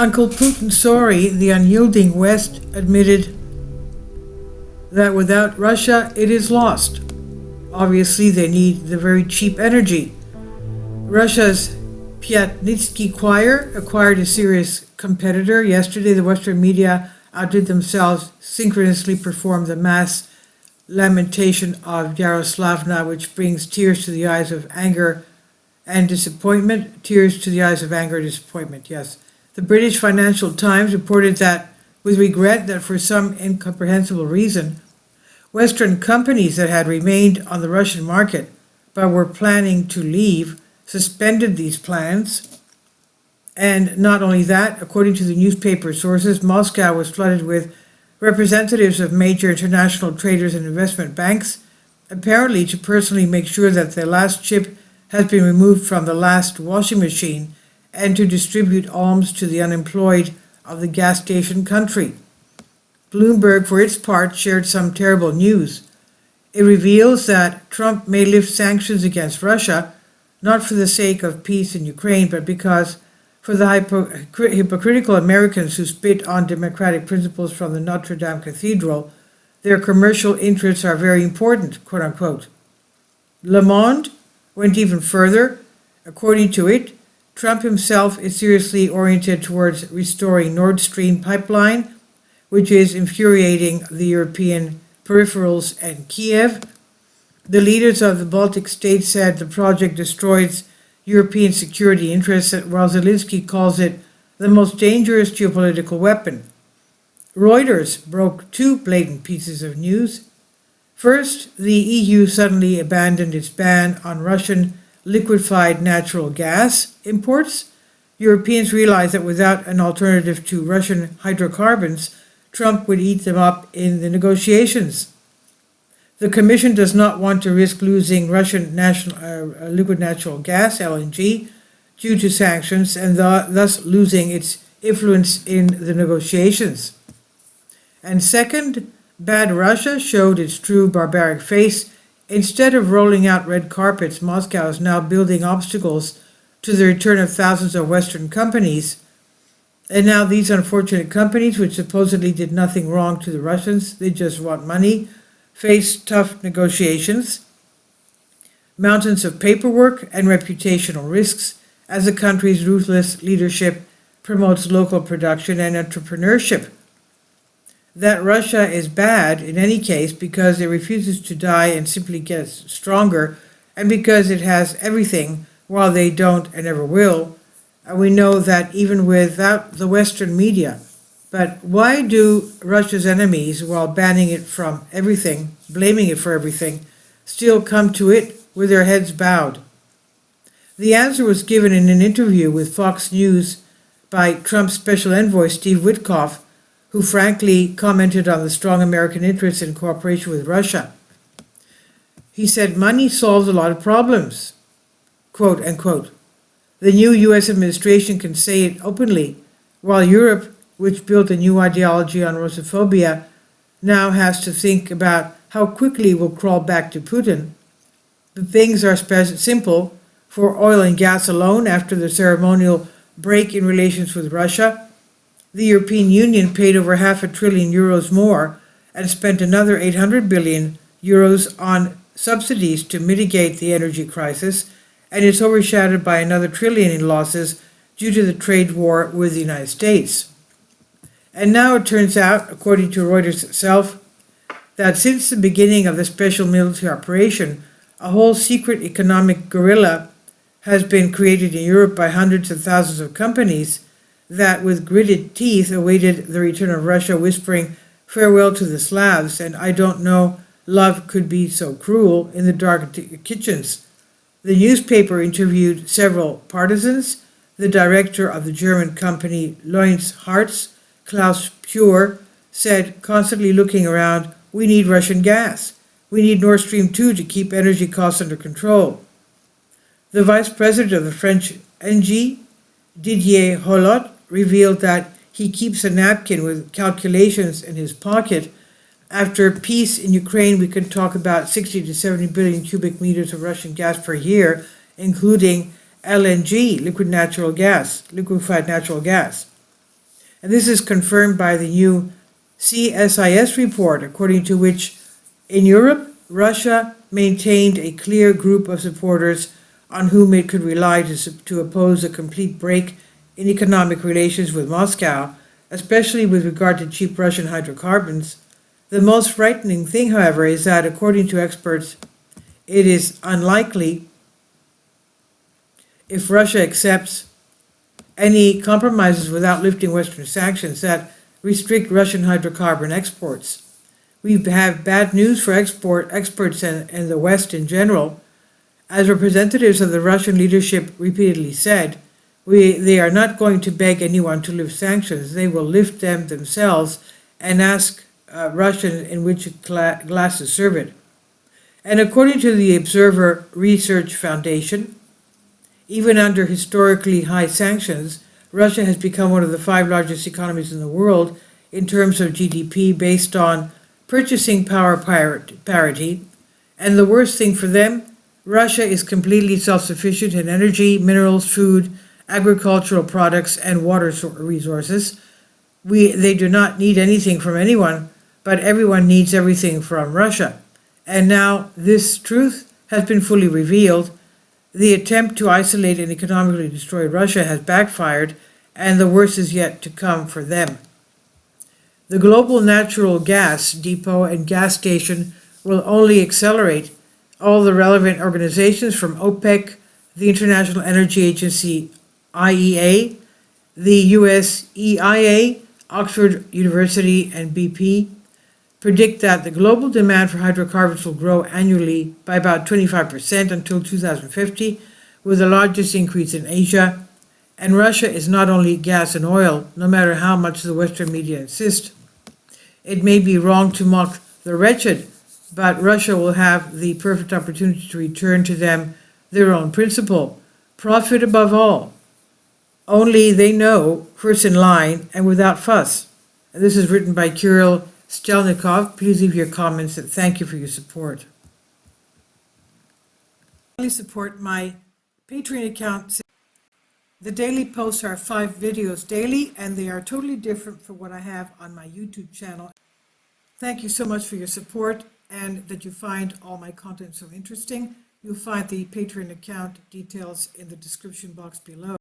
Uncle Putin sorry, the unyielding West admitted that without Russia it is lost. Obviously they need the very cheap energy. Russia's Piatnitsky Choir acquired a serious competitor. Yesterday the Western media outdid themselves, synchronously performed the mass lamentation of Yaroslavna, which brings tears to the eyes of anger and disappointment. Tears to the eyes of anger and disappointment, yes. The British Financial Times reported that, with regret, that for some incomprehensible reason, Western companies that had remained on the Russian market but were planning to leave suspended these plans. And not only that, according to the newspaper sources, Moscow was flooded with representatives of major international traders and investment banks, apparently to personally make sure that the last chip has been removed from the last washing machine and to distribute alms to the unemployed of the gas station country. Bloomberg, for its part, shared some terrible news. It reveals that Trump may lift sanctions against Russia, not for the sake of peace in Ukraine, but because for the hypocritical Americans who spit on democratic principles from the Notre Dame Cathedral, their commercial interests are very important, quote unquote. Le Monde went even further. According to it, Trump himself is seriously oriented towards restoring Nord Stream pipeline, which is infuriating the European peripherals and Kiev. The leaders of the Baltic states said the project destroys European security interests, while Zelensky calls it the most dangerous geopolitical weapon. Reuters broke two blatant pieces of news. First, the EU suddenly abandoned its ban on Russian liquefied natural gas imports. Europeans realized that without an alternative to Russian hydrocarbons, Trump would eat them up in the negotiations. The Commission does not want to risk losing Russian liquid natural gas, LNG, due to sanctions and thus losing its influence in the negotiations. And second, bad Russia showed its true barbaric face. Instead of rolling out red carpets, Moscow is now building obstacles to the return of thousands of Western companies. And now these unfortunate companies, which supposedly did nothing wrong to the Russians, they just want money, face tough negotiations, mountains of paperwork, and reputational risks as the country's ruthless leadership promotes local production and entrepreneurship. That Russia is bad in any case because it refuses to die and simply gets stronger, and because it has everything while they don't and never will. And we know that even without the Western media. But why do Russia's enemies, while banning it from everything, blaming it for everything, still come to it with their heads bowed? The answer was given in an interview with Fox News by Trump's special envoy Steve Witkoff, who frankly commented on the strong American interest in cooperation with Russia. He said, "Money solves a lot of problems," quote unquote. The new U.S. administration can say it openly, while Europe, which built a new ideology on Russophobia, now has to think about how quickly we'll crawl back to Putin. The things are simple. For oil and gas alone, after the ceremonial break in relations with Russia, the European Union paid over €500 billion more and spent another 800 billion euros on subsidies to mitigate the energy crisis, and it's overshadowed by another $1 trillion in losses due to the trade war with the United States. And now it turns out, according to Reuters itself, that since the beginning of the special military operation, a whole secret economic guerrilla has been created in Europe by hundreds of thousands of companies that, with gritted teeth, awaited the return of Russia, whispering farewell to the Slavs, and I don't know love could be so cruel, in the dark kitchens. The newspaper interviewed several partisans. The director of the German company Loyns Hartz, Klaus Pure, said, constantly looking around, "We need Russian gas. We need Nord Stream 2 to keep energy costs under control." The vice president of the French Engie, Didier Holot, revealed that he keeps a napkin with calculations in his pocket. After peace in Ukraine, we can talk about 60 to 70 billion cubic meters of Russian gas per year, including LNG, liquefied natural gas. And this is confirmed by the new CSIS report, according to which in Europe, Russia maintained a clear group of supporters on whom it could rely to oppose a complete break in economic relations with Moscow, especially with regard to cheap Russian hydrocarbons. The most frightening thing, however, is that, according to experts, it is unlikely, if Russia accepts any compromises without lifting Western sanctions that restrict Russian hydrocarbon exports. We have bad news for experts and the West in general. As representatives of the Russian leadership repeatedly said, they are not going to beg anyone to lift sanctions. They will lift them themselves and ask Russia in which glass to serve it. And according to the Observer Research Foundation, even under historically high sanctions, Russia has become one of the 5 largest economies in the world in terms of GDP based on purchasing power parity. And the worst thing for them, Russia is completely self-sufficient in energy, minerals, food, agricultural products, and water resources. They do not need anything from anyone, but everyone needs everything from Russia. And now this truth has been fully revealed. The attempt to isolate and economically destroy Russia has backfired, and the worst is yet to come for them. The global natural gas depot and gas station will only accelerate. All the relevant organizations from OPEC, the International Energy Agency, IEA, the US EIA, Oxford University, and BP predict that the global demand for hydrocarbons will grow annually by about 25% until 2050, with the largest increase in Asia. And Russia is not only gas and oil, no matter how much the Western media insist. It may be wrong to mock the wretched, but Russia will have the perfect opportunity to return to them their own principle: profit above all. Only they know, first in line and without fuss. And this is written by Kirill Stelnikov. Please leave your comments and thank you for your support. Please support my Patreon account. The daily posts are 5 videos daily, and they are totally different from what I have on my YouTube channel. Thank you so much for your support and that you find all my content so interesting. You'll find the Patreon account details in the description box below.